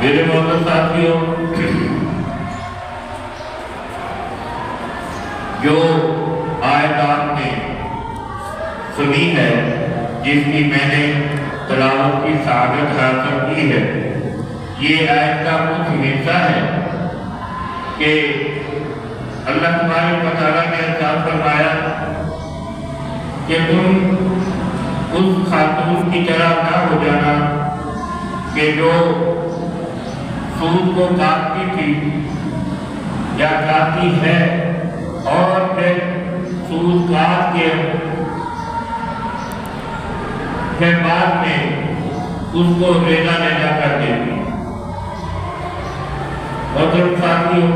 میرے محترم ساتھیوں، جو آیت آپ نے سنی ہے، جس کی میں نے تلاوت کی سعادت حاصل کی ہے، یہ آیت کا کچھ حصہ ہے کہ اللہ تبارک و تعالیٰ نے ارشاد فرمایا کہ تم اس خاتون کی طرح نہ ہو جانا کہ جو سود کو کاٹتی تھی یا کاٹتی ہے اور پھر سود کاٹ کے پھر بعد میں اس کو ریزہ لینا کر دیتی۔ محترم ساتھیوں،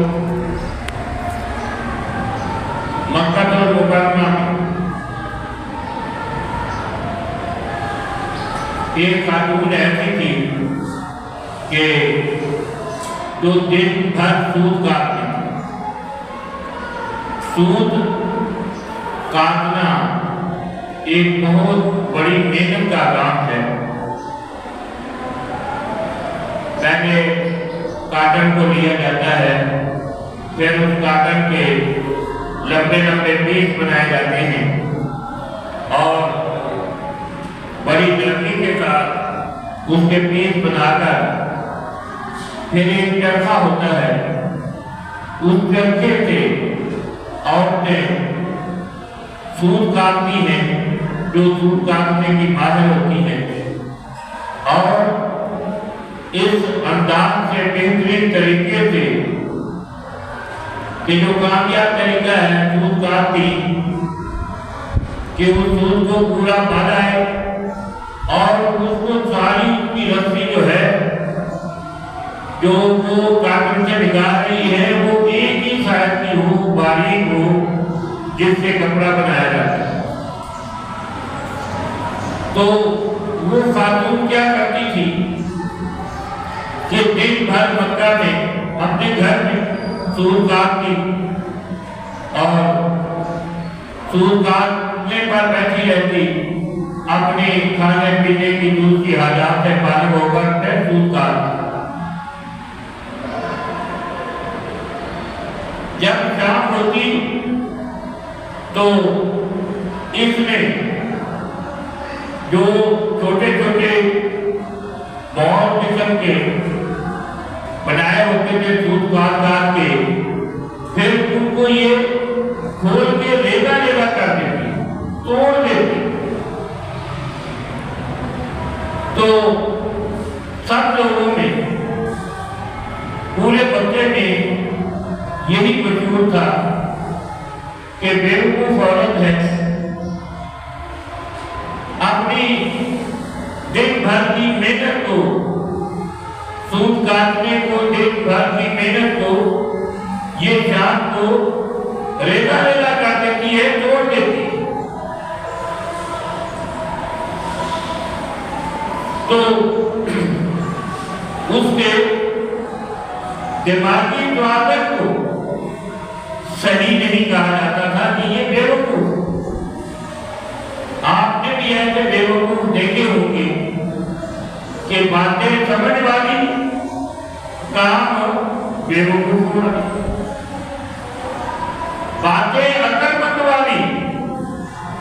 مکہ المکرمہ میں ایک خاتون ایسی تھی کہ جو دن بھر سود کاٹتی تھی۔ سود کاٹنا ایک بہت بڑی محنت کا کام ہے۔ پہلے کاٹن کو لیا جاتا ہے، پھر اس کاٹن کے لمبے لمبے پیس بنائے جاتے ہیں اور بڑی نرمی کے ساتھ اس کے پیس بنا کر پھر ایک چرخہ ہوتا ہے، اس چرخے سے عورتیں سود کاٹتی ہیں جو سود کاٹنے کی ماہر ہوتی ہیں، اور اس انداز سے بہترین طریقے سے کہ جو کامیاب طریقہ ہے سود کاٹتی کہ اس سود کو پورا بنائے اور اس کو ساری کی رسی جو ہے جو وہ کاٹن سے نکال رہی ہے وہ ایک ہی سائز کی ہو، باریک ہو، جس سے کپڑا بنایا جاتا ہے۔ تو وہ خاتون کیا کرتی تھی کہ دن بھر مکہ میں اپنے گھر میں سود کاٹتی اور سود کاٹنے پر بیٹھی رہتی، اپنے کھانے پینے کی دوسری حاجات سے فارغ ہو کر پھر سود کاٹتی۔ جب شام ہوتی تو اس میں جو چھوٹے چھوٹے بہت قسم کے بنائے ہوتے تھے سود کاٹ کے، پھر ان کو یہ کھول کے ریزہ ریزہ کر دیتی، توڑ دیتی۔ تو سب لوگوں میں، پورے بچے میں یہی مشہور تھا کہ بیوقوف عورت ہے، اپنی دن بھر کی محنت کو، سود کاٹنے کو، دن بھر کی محنت کو یہ شام کو ریزہ ریزہ کر دیتی ہے، توڑ دیتی ہے۔ تو اس کے دماغی طاقت کو صحیح نہیں کہا جاتا تھا کہ یہ بیوقوف۔ آپ نے بھی ایسے بیوقوف دیکھے ہوں گے کہ باتیں سمجھ والی، کام بیوقوف والی، باتیں عقل مند والی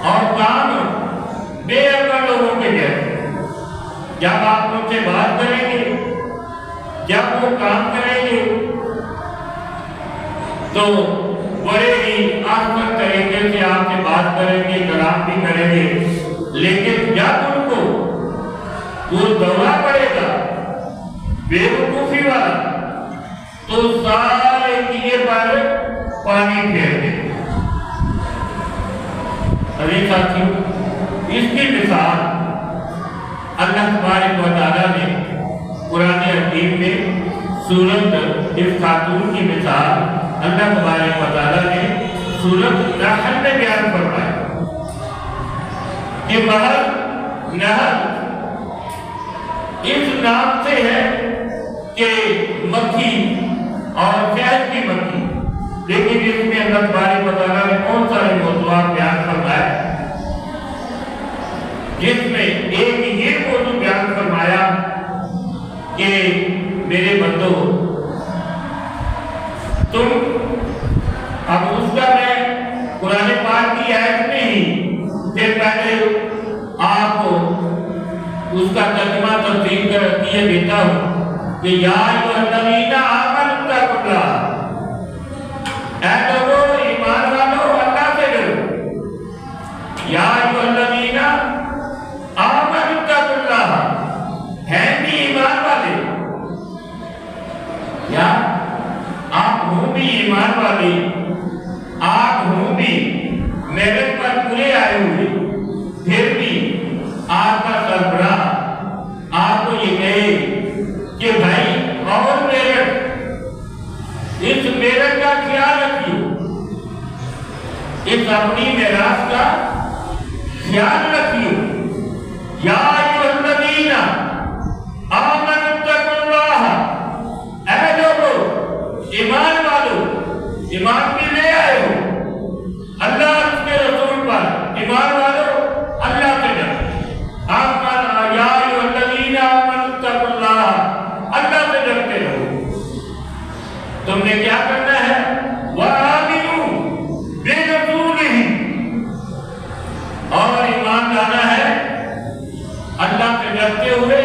اور کام بے عقل لوگوں کے جیسے۔ جب آپ ان سے بات کریں گے، جب وہ کام کریں گے تو بڑے ہی آسان طریقے سے آپ سے بات کریں گے، کلام بھی کریں گے، لیکن جب ان کو وہ دورہ پڑے گا بیوقوفی والا تو سارے دیے پر پانی پھیر دیں۔ ابھی ساتھیوں، اس کی مثال اللہ تبارک و تعالیٰ نے قرآن حکیم میں سورت اس خاتون کی مثال اللہ تبارک و تعالیٰ نے سورت نحل میں بیان فرمایا کہ نحل اس نام سے ہے کہ مکھی اور شہد کی مکھی، لیکن اس میں اللہ تبارک و تعالیٰ نے بہت سارے موضوعات بیان فرمائے، جس میں ایک یہ موضوع بیان فرمایا کہ میرے اس کا ترجمہ تفسیر کر دیے دیتا ہوں کہ یا ایھالذین آمنوا اتقوا اللہ، اے لوگو ایمان والو اللہ سے ڈرو، یا ایھالذین آمنوا اتقوا اللہ، ہیں بھی ایمان والے، یا آپ ہوں بھی ایمان والے، آپ ہوں بھی محنت پر پورے آئے ہوئے، پھر بھی آپ کا سربراہ آپ کو یہ کہے کہ بھائی اور محنت، اس محنت کا خیال رکھیے، اس اپنی میراث کا خیال رکھیے، یا ایھالذین آمنوا اتقوا اللہ، اے لوگو ایمان والو، ایمان بھی لے آئے ہو اللہ اور اس کے رسول پر، ایمان والو اللہ سے ڈرو، آپ کا یا ایھالذین آمنوا اتقوا اللہ، اللہ سے ڈرتے رہو۔ تم نے کیا کرنا ہے؟ وآمنوا برسولہ، اور ایمان لانا ہے اللہ سے ڈرتے ہوئے،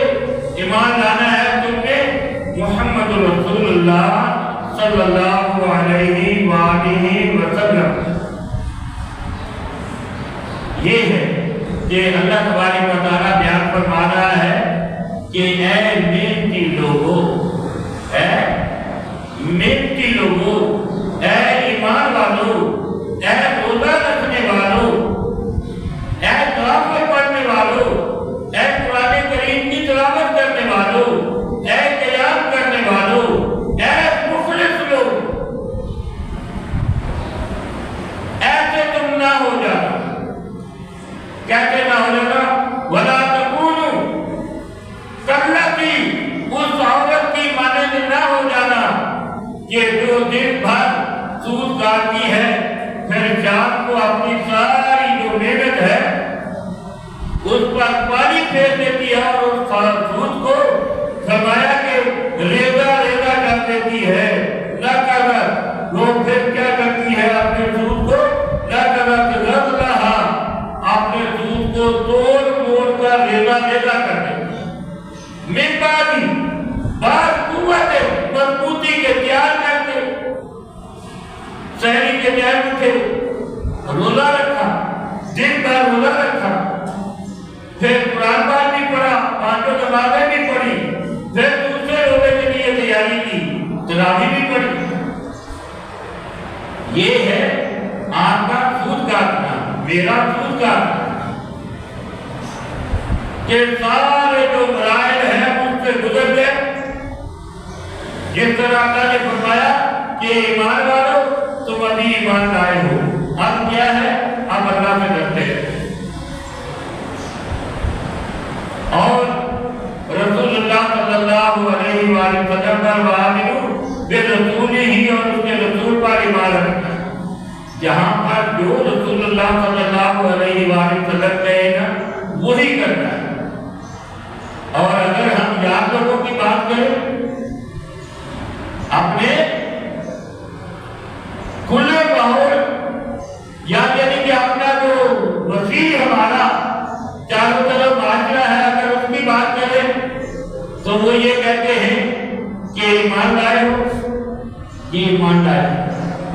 ایمان لانا ہے تم نے محمد رسول اللہ صلی اللہ علیہ وآلہ وسلم۔ یہ ہے کہ اللہ تبارک و تعالیٰ بیان فرما رہا ہے کہ اے محنتی لوگوں، اے محنتی لوگوں، اے ایمان والوں، اے روزہ رکھنے والوں، اے تلاوت پڑھنے والوں، اے قرآن کریم کی تلاوت کرنے والوں، اے قیام کرنے والوں، اے مخلص لوگ، ایسے تم نہ ہو جانا، کیسے نہ ہو جانا؟ وَلَا تَكُونُوا كَالَّتِي، اس عورت کی مانند نہ ہو جانا کہ جو دن بھر سود کاٹتی ہے، پھر شام کو اپنی ساری جو محنت ہے اس پر پانی پھیر دیتی ہے اور اس سود کو سرمایہ کے ریزہ ریزہ کر دیتی ہے، نہ کر وہ پھر کیا کرتی ہے؟ اپنے سود کو نہ کر غزلہا، اپنے سود کو توڑ موڑ کر ریزہ ریزہ کر دیتی ہے، من بعد قوت مضبوطی کے تیار کرتے، سحری کے تیار اٹھے، روزہ رکھا، دن بھر روزہ رکھا، پھر قرآن پاک بھی پڑھا، پانچوں نمازیں بھی پڑھی، پھر دوسرے روزے کے لیے تیاری کی، تراویح بھی پڑھی۔ یہ ہے آپ کا سود کاٹنا، میرا سود کاٹنا، کہ سارے جو مراحل ہیں اس سے گزر گئے، جس طرح اللہ نے فرمایا کہ ایمان والو تم ابھی ایمان لائے ہو، اب کیا ہے؟ اب اللہ سے ڈرتے ہیں، اور رسول اللہ صلی اللہ علیہ وآلہ وسلم پر وآمنوا برسولہ، اور اس کے رسول پر ایمان رکھنا، جہاں پر جو رسول اللہ صلی اللہ علیہ وآلہ وسلم کہے نا وہی کرنا ہے۔ اور اگر ہم یاد لوگوں کی بات کریں، اپنے کھلے ماحول یعنی کہ اپنا جو وسیع ہمارا چاروں طرف معاشرہ ہے، اگر اس کی بات کریں تو وہ یہ کہتے ہیں کہ ایمان لائے ہو، یہ ایمان لائے،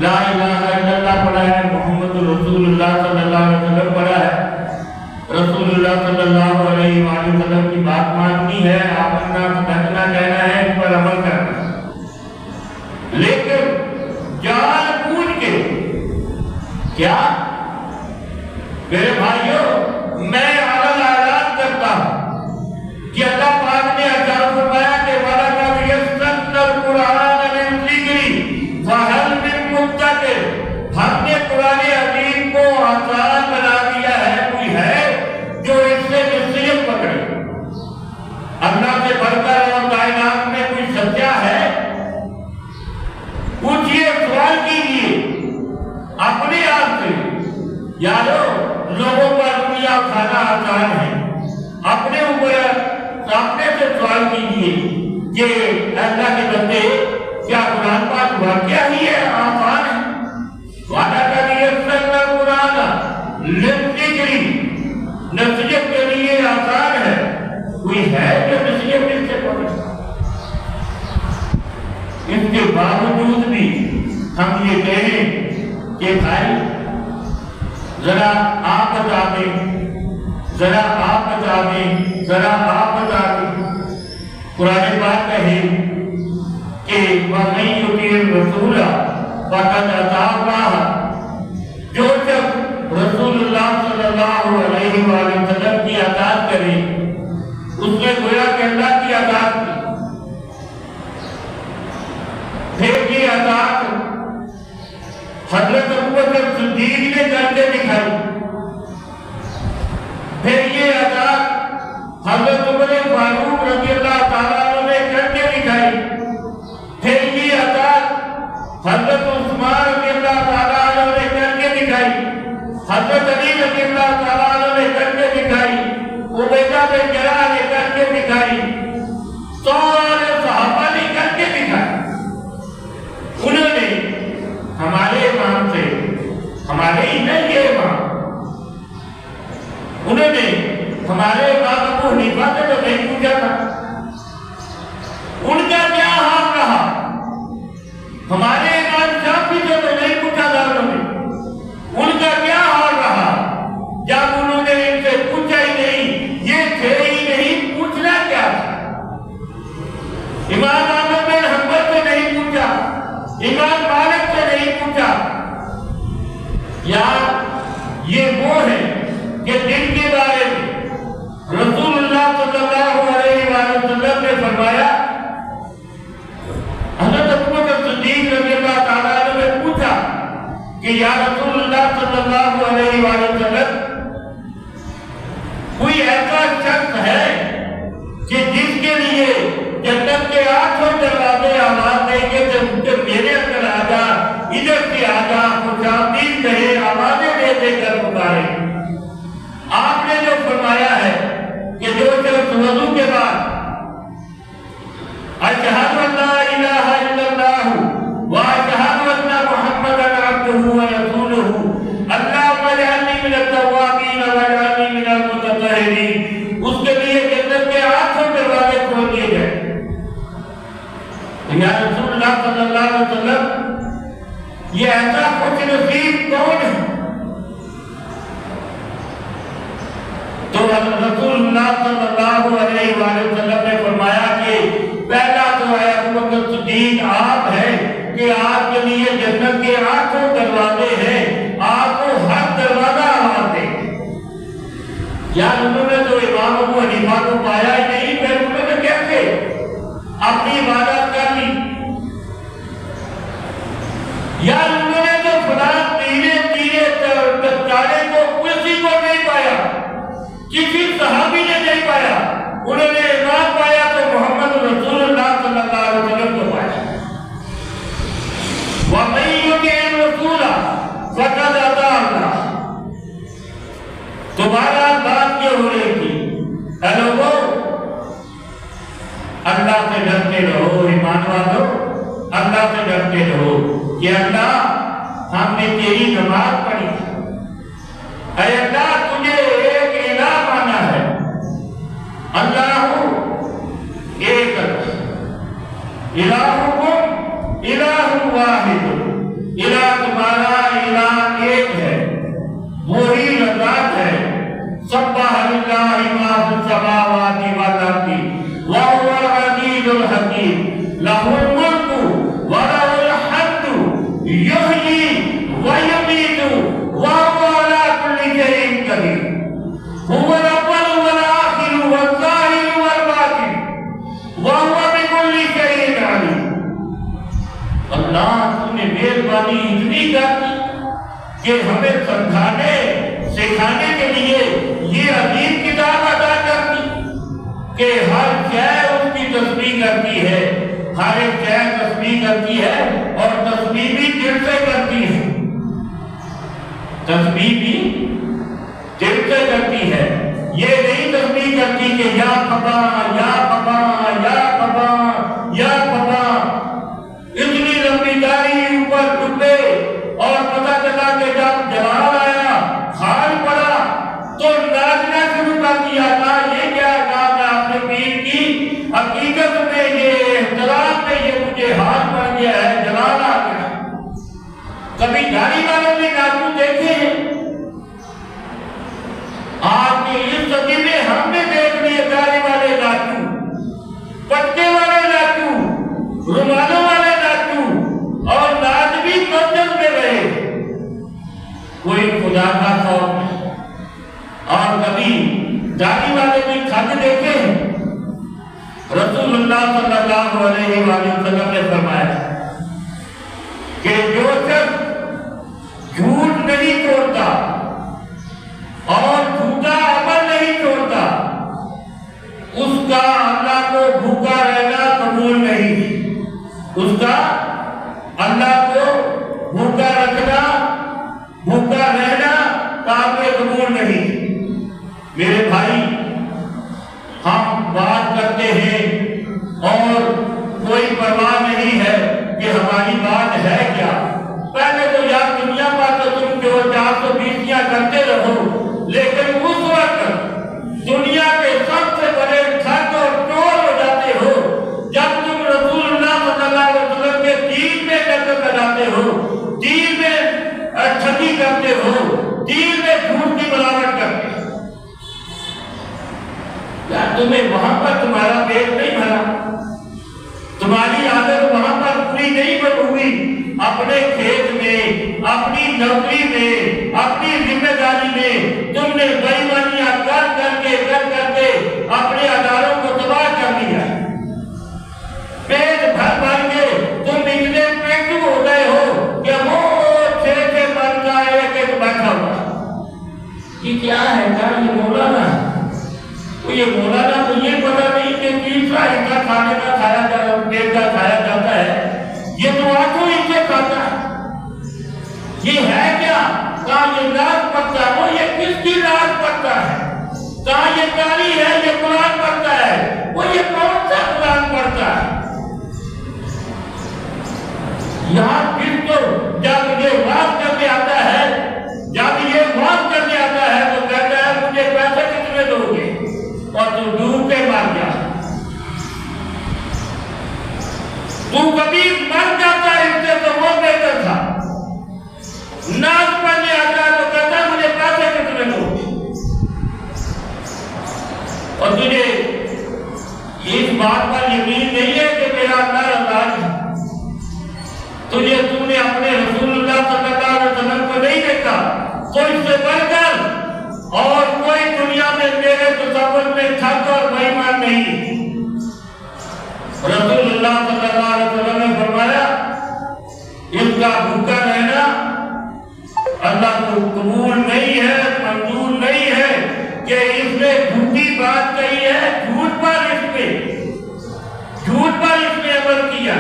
لا الہ الا اللہ پڑھا ہے، محمد رسول اللہ صلی اللہ علیہ وسلم پڑھا ہے، رسول اللہ صلی اللہ علیہ وآلہ وسلم کی بات ماننی ہے، آمنا صدقنا کہنا ہے، اس پر عمل کرنا ہے، لیکن جان بوجھ کے کیا؟ میرے بھائیوں، میں اعلان کرتا ہوں کہ اللہ پاک نے ارشاد فرمایا کہ وَلَقَدْ يَسَّرْنَا الْقُرْآنَ لِلذِّكْرِ فَهَلْ مِن مُّدَّكِرٍ، ہم نے قرآن عظیم کو آسان بنا دیا ہے، کوئی ہے جو اس سے نصیحت پکڑے؟ اللہ سے بڑھ کر اور کائنات میں کوئی سچا ہے؟ پوچھئے، سوال کیجئے اپنے آپ سے، یارو لوگوں پر انگلیاں اٹھانا آسان ہے، اپنے اوپر اپنے سے سوال کیجئے کہ اللہ کے بندے کیا قرآن پاک واقعہ ہی ہے آسان ہے؟ وَلَقَدْ يَسَّرْنَا الْقُرْآنَ لِلذِّكْرِ، نصیحت کے لیے آسان ہے، کوئی کوئی ہے جو نصیحت اس سے پڑھے؟ اس کے باوجود بھی ہم یہ کہیں کہ بھائی ذرا آپ بتا دیں، ذرا آپ بتا دیں، ذرا آپ بتا دیں۔ قرآن پاک کہے کہ وَمَن يُطِعِ الرَّسُولَ فَقَدْ أَطَاعَ اللَّهَ، جو شخص رسول اللہ صلی اللہ علیہ وآلہ وسلم کی اطاعت کرے اس نے گویا کہ اللہ کی اطاعت کی۔ پھر یہ اطاعت حضرت ابوبکر صدیق نے کر کے دکھائی، پھر یہ اطاعت حضرت عمر فاروق رضی اللہ تعالیٰ عنہ نے کر کے دکھائی، پھر یہ اطاعت حضرت عثمان رضی اللہ تعالیٰ عنہ نے کر کے دکھائی، حضرت علی رضی اللہ تعالیٰ عنہ نے کر کے دکھائی، عبیدہ بن جراح نے کر کے دکھائی، سارے صحابہ نے کر کے دکھائی۔ انہوں نے ہمارے امام سے، ہمارے ہی نہیں یہ امام، انہوں نے ہمارے امام ابو حنیفہ سے تو نہیں پوچھا تھا ان کا کیا حال رہا، ہمارے امام شافعی سے تو نہیں پوچھا تھا انہوں نے ان کا کیا حال رہا، جب انہوں نے ان سے پوچھا ہی نہیں، یہ تھے ہی نہیں، پوچھنا کیا تھا؟ امام احمد بن حنبل سے نہیں پوچھا، امام مالک سے نہیں پوچھا، یا یہ وہ ہے کہ جن کے بارے میں رسول اللہ صلی اللہ علیہ وآلہ وسلم نے فرمایا، حضرت ابوبکر صدیق رضی اللہ تعالیٰ عنہ نے پوچھا کہ یا رسول اللہ صلی اللہ علیہ وآلہ وسلم، کوئی ایسا شخص ہے کہ جس کے لیے جنت کے 8 دروازے آواز دیں گے کہ میرے اندر آ جا، ادھر سے آ جا، خوشامدید کہے، آوازیں دے دے کر پکارے؟ آپ نے جو فرمایا ہے کہ جو شخص وضو کے بعد اشہد ان لا الہ الا اللہ واشہد ان محمدا عبدہ ورسولہ اللہم اجعلنی من التوابین واجعلنی من المتطہرین، اس کے لیے جنت کے 8 دروازے کھول دیے گئے۔ یا رسول اللہ صلی اللہ علیہ وسلم، یہ ایسا خوش نصیب کون ہے؟ تو رسول اللہ صلی اللہ علیہ وآلہ وسلم نے فرمایا کہ پہلا تو ہے ابوبکر صدیق آپ ہیں کہ آپ کے لیے جنت کے 8 دروازے ہیں، آپ کو ہر دروازہ آواز دے۔ یا انہوں نے تو امام ابو حنیفہ کو پایا ہی نہیں، پھر انہوں نے کیسے اپنی عبادت کر لی؟ یا انہوں نے تو فلاں تیرے تذکارے کو کسی کو نہیں پایا، کسی صحابی نے نہیں پایا، انہوں نے امام پایا تو محمد رسول اللہ صلی اللہ علیہ وسلم کو پایا۔ وَمَن يُطِعِ الرَّسُولَ فَقَدْ أَطَاعَ اللَّهَ۔ تمہارا بات یہ ہو رہی تھی، اے لوگوں اللہ سے ڈرتے رہو، ایمان والو اللہ سے ڈرتے رہو کہ اللہ ہم نے تیری نماز پڑھی، اے اللہ تجھے ایک الہ مانا ہے، اللہ ایک، الہکم الہ واحد، الہ تمہارا الہ ایک ہے، وہی ذات ہے، سبح للہ ما فی السماوات والارض وهو العزیز الحکیم، لہ الملک ولہ الحمد یحیی ویمیت وهو علی کل شیء قدیر، هو الاول والآخر والظاہر والباطن وهو بكل شیء علیم۔ اللہ تو نے مہربانی اتنی کر دی کہ ہمیں سمجھانے سکھانے کے لیے یہ عظیم کتاب عطا کر دی کہ ہر شے اس کی تسبیح کرتی ہے، ہر ایک شے تسبیح کرتی ہے، اور تسبیح بھی دل سے کرتی ہے، تسبیح بھی دل سے کرتی ہے، یہ نہیں تسبیح کرتی کہ یا خبا یا خبا یا خبا یا خبا، اتنی لمبی داڑھی اوپر ڈبے، اور پتہ چلا کہ جب جلال آیا حال پڑا تو ناچنا شروع کر دیا تھا، یہ کیا کام ہے آپ نے رسول اللہ صلی اللہ علیہ وآلہ وسلم نے فرمایا کہ جو شخص جھوٹ نہیں چھوڑتا اور جھوٹا عمل نہیں چھوڑتا اس کا اللہ کو بھوکا رہنا قبول نہیں، اس کا اللہ کو بھوکا رکھنا، بھوکا رہنا قابل قبول نہیں۔ میرے بھائی، ہم بات کرتے ہیں اور کوئی پرواہ نہیں ہے کہ ہماری بات ہے کیا۔ پہلے تو یار دنیا پر تو تم جو 420 کرتے رہو، لیکن اس وقت دنیا کے سب سے بڑے ٹھگ اور چور ہو جاتے ہو جب تم رسول اللہ صلی اللہ علیہ وسلم کے دین میں ٹکر لگاتے ہو، دین میں ٹھگی کرتے ہو، دین میں جھوٹ کی ملاوٹ کرتے ہو۔ تمہیں وہاں پر تمہارا پیٹ نہیں بھرا، تمہاری عادت وہاں پر پوری نہیں ہوئی، اپنے کھیت میں، اپنی نوکری میں، اپنی ذمہ داری میں تم نے بے ایمانیاں کر کے اپنے اداروں کو تباہ کر دیا۔ پیٹ بھر بھر کے تم اتنے پیٹو ہو گئے ہو کہ وہ 6 من کا ایک بیٹھا ہوا۔ یہ کیا ہے؟ کیا یہ مولانا ہے؟ یہ مولانا کو یہ پتا نہیں کہ تیسرا حصہ کھانے کا پیٹ کا کھایا جاتا ہے، یہ تو آٹھوں حصے کھاتا ہے۔ یہ ہے کیا؟ کہاں یہ ناز پڑتا ہے؟ وہ یہ کس کی ناز پڑتا ہے؟ کہاں یہ کاری ہے؟ یہ قرآن پڑھتا ہے، وہ یہ کون سا قرآن پڑھتا ہے؟ یہاں پھر تو جب یہ بات کرنے آتا ہے، تو کہتا ہے مجھے پیسے کتنے دو گے؟ اور تو ڈوب کے مر گیا۔ تو کبھی مر جاتا ہے اس سے تو وہ بہتر تھا۔ ناز پڑھنے آتا ہے تو کہتا ہے مجھے پیسے کتنے دو گے؟ اور تجھے اس بات پر یقین نہیں ہے کہ میرا اللہ راضی ہے؟ تم نے اپنے رسول اللہ صلی اللہ علیہ وسلم کو نہیں دیکھا، تو اس سے بڑھ کر اور کوئی دنیا میں میرے تصور میں ٹھگ اور بے ایمان نہیں۔ رسول اللہ صلی اللہ علیہ وسلم نے فرمایا اس کا بھوکا رہنا اللہ کو قبول نہیں ہے، منظور نہیں ہے کہ اس نے جھوٹی بات کہی ہے، جھوٹ پر اس نے عمل کیا۔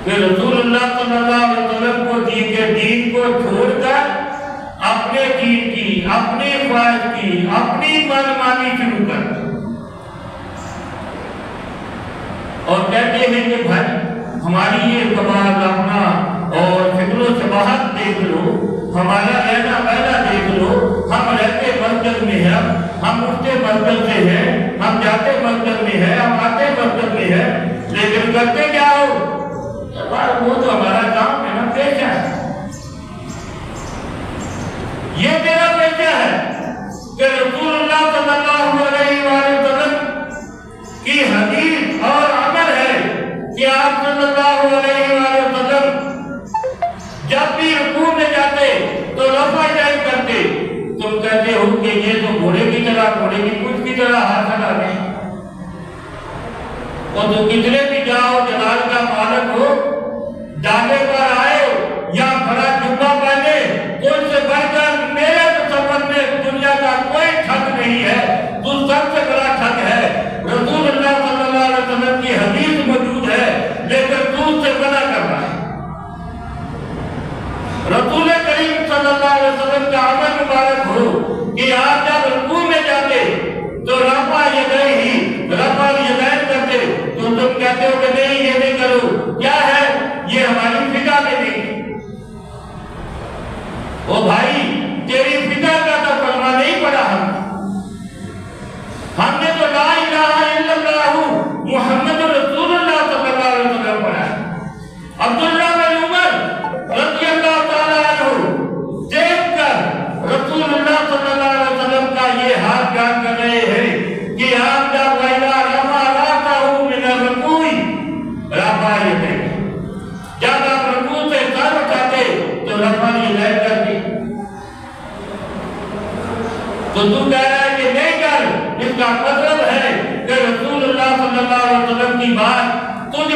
کہ رسول اللہ صلی اللہ علیہ وسلم کو دین کو چھوڑ کر اپنے دین کی، اپنی خواہش کی، اپنی من مانی شروع کر، اور کہتے ہیں کہ بھائی ہماری یہ کمال اپنا اور فکر و شباہت دیکھ لو، ہمارا رہنا بہنا دیکھ لو، ہم رہتے مسجد میں ہیں، ہم اٹھتے مسجد سے ہیں، ہم جاتے مسجد میں ہیں، ہم آتے مسجد میں ہیں، لیکن کرتے کیا ہو؟ وہ تو ہمارا کام ہے نا، پیشہ ہے، یہ میرا پیشہ ہے کہ رسول اللہ صلی اللہ علیہ وآلہ وسلم کی حدیث اور عمل ہے کہ آپ صلی اللہ علیہ وآلہ وسلم جب بھی رکوع میں جاتے تو رفع جائی کرتے۔ تم کہتے ہو کہ یہ تو گھوڑے کی پوچھ کی طرح ہاتھ ہلا گئے، اور تو کتنے بھی جاؤ، جلال کا مالک ہو، ڈالے پر آئے یا بڑا جبہ پہنے، تو ان سے بڑھ کر میرے تصور میں دنیا کا کوئی ٹھگ نہیں ہے، تو سب سے بڑا ٹھگ ہے۔ رسول اللہ صلی اللہ علیہ وسلم کی حدیث موجود ہے، لیکن تو اس سے منع کر رہا ہے۔ رسول کریم صلی اللہ علیہ وسلم کا عمل مبارک ہو کہ آپ جب رکوع میں جاتے تو رفع یدین کرتے، تو تم کہتے ہو کہ نہیں یہ نہیں کرو، کیا ہے یہ ہماری فقہ میں نہیں۔ او بھائی، تیری فقہ کا تو کلمہ نہیں پڑھا ہم نے تو لا الہ الا اللہ محمد رسول اللہ صلی اللہ علیہ وسلم پڑھا۔ عبداللہ بن عمر رضی اللہ تعالیٰ عنہ دیکھ کر رسول اللہ صلی اللہ علیہ وسلم کا یہ حال بیان کر رہے ہیں کہ آپ جب وَإِذَا رَفَعَ رَأْسَهُ مِنَ الرُّكُوعِ رَفَعَ يَدَيْهِ، جب آپ رکوع سے سر اٹھاتے تو رفع یدین کرتے۔ تو تو کہہ رہا ہے کہ نہیں کر، اس کا مطلب ہے کہ رسول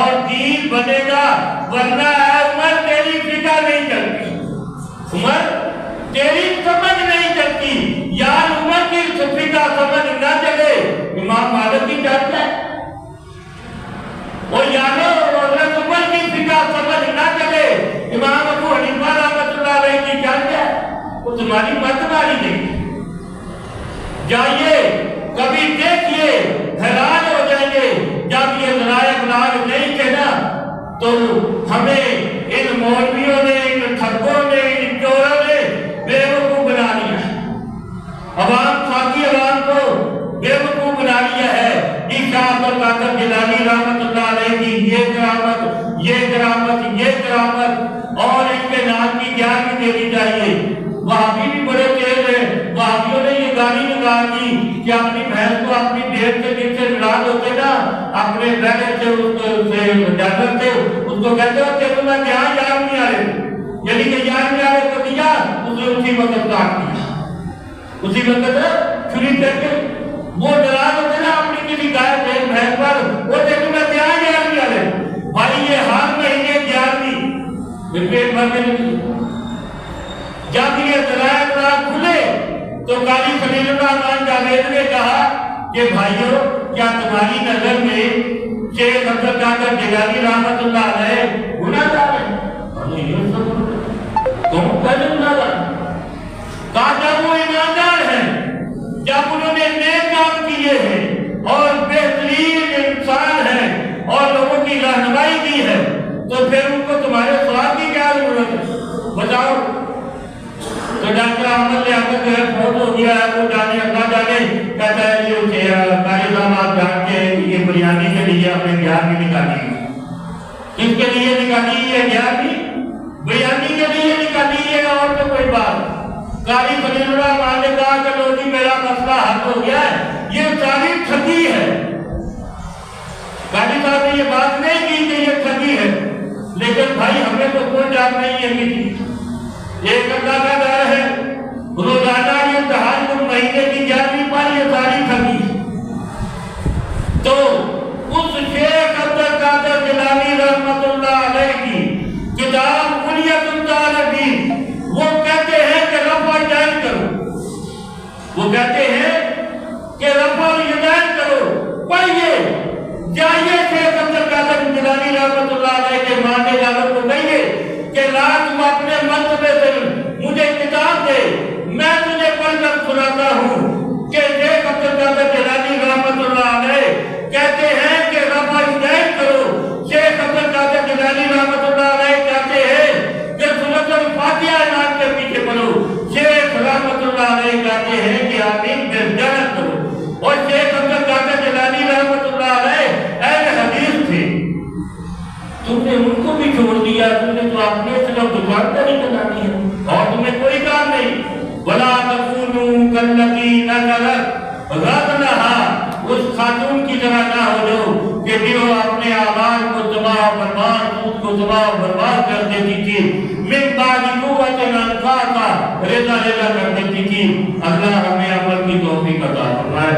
اور دین بنے گا، ورنہ عمر تیری فکر نہیں چلتی، عمر تیری سمجھ نہیں چلتی۔ یار عمر کی فکر سمجھ نہ چلے، امام مالک کی چاہتا ہے، اور یارو حضرت عمر کی فکر سمجھ نہ چلے، امام ابو حنیفہ رحمۃ اللہ علیہ کی چاہتا ہے، وہ تمہاری مت ماری نہیں۔ جائیے کبھی دیکھیے، حیران ہو جائیں گے جب یہ ذرائع ابلاغ نہیں تھے نا، تو ہمیں ان مولویوں نے، ان ٹھگوں نے، ان چوروں نے بے وقوف بنا لیا، عوام ساتھی عوام کو بے وقوف بنا لیا ہے۔ شاہ عبد القادر جیلانی رحمۃ اللہ علیہ کی یہ کرامت، یہ کرامت، یہ کرامت، اور ان کے نام کی جان بھی دینی چاہیے۔ وہابی بھی بڑے تیز ہیں، وہابیوں نے یہ گالی نکال دی کہ اپنی بھینس کو اپنی ڈیڑھ سے نیچے ملا ہوتے نا، اپنے بیٹے سے اس سے جانور سے اس کو کہتے ہو کہ تمہیں یہاں یاد نہیں آ رہے، یعنی کہ یاد نہیں آ رہے کو دیا، اس نے اسی وقت کاٹ دیا، اسی وقت چھری کر کے وہ ڈرا ہوتے نا اپنی کسی گائے سے بھینس پر، وہ کہ تمہیں یہاں یاد نہیں آ رہے۔ بھائی یہ ہر مہینے 11ویں پیٹ بھرنے لگی، جب یہ ذرائع ابلاغ کھلے تو قاضی خلیل الرحمن جاوید نے کہا کہ بھائیو کیا تمہاری نظر میں شیخ عبد القادر جیلانی رحمۃ اللہ علیہ گناہ گار ہیں؟ تم کیسے گناہ گار؟ کہا جب وہ ایماندار ہیں، جب انہوں نے نیک کام کیے ہیں اور بہترین انسان ہیں اور لوگوں کی رہنمائی کی ہے، تو پھر ان کو تمہارے سوال کی کیا ضرورت ہے؟ بتاؤ۔ تو ڈاکٹر احمد لیاقت جو ہے فوت ہو گیا ہے، وہ جانے اللہ جانے، کہتا ہے یہ اسے قاری صاحب آپ جانتے ہیں یہ بریانی کے لیے ہم نے 11ویں نکالی ہے۔ کس کے لیے نکالی ہے 11ویں؟ بریانی کے لیے نکالی ہے، اور تو کوئی بات۔ قاری خلیل الرحمن نے کہا کہ لو جی میرا مسئلہ حل ہو گیا ہے، یہ ساری ٹھگی ہے۔ قاری صاحب نے یہ بات نہیں کی کہ یہ ٹھگی ہے، لیکن بھائی ہمیں تو کوئی ڈر نہیں ہے کسی، ایک اللہ کا ڈر ہے، روزانہ یہ تہجد مہینے کی 11ویں پر یہ ساری ٹھگی۔ تو اس شیخ عبد القادر جیلانی رحمۃ اللہ علیہ کی کتاب بنیت الطالبین، وہ کہتے ہیں کہ رفع الیدین کرو، وہ کہتے ہیں کہ رفع الیدین کرو، پڑھیے، جائیے شیخ عبد القادر جیلانی رحمۃ اللہ علیہ کے ماننے والوں کو کہیے کہ رات تم اپنے مرتبے سے مجھے کتاب دے، میں تجھے پڑھ کر سناتا ہوں کہ شیخ عبد القادر جیلانی رحمۃ اللہ علیہ کہتے ہیں کہ رفع الیدین کرو۔ شیخ عبد القادر جیلانی رحمۃ اللہ علیہ کہتے ہیں کہ سورۃ الفاتحہ نام کے پیچھے پڑھو۔ شیخ رحمۃ اللہ علیہ کہتے ہیں کہ آمین بالجنت کرو۔ اور شیخ عبد القادر جیلانی رحمۃ اللہ علیہ اہل حدیث تھے، تم نے ان کو بھی چھوڑ دیا، تم نے تو اپنے صرف دکانداری چلانی ہے اور تمہیں کوئی کام نہیں۔ وَلَا تَكُونُوا كَالَّتِي نَكَرَتْ غَزْلَهَا، اس خاتون کی طرح نہ ہو جو کہ وہ اپنے اعمال کو تباہ و برباد، خود کو تباہ و برباد کر دیتی تھی، مِن بَعْدِ قُوَّةٍ أَنْكَاثًا، ریزہ ریزہ کر دیتی تھی۔ اللہ ہمیں عمل کی توفیق عطا فرمائے۔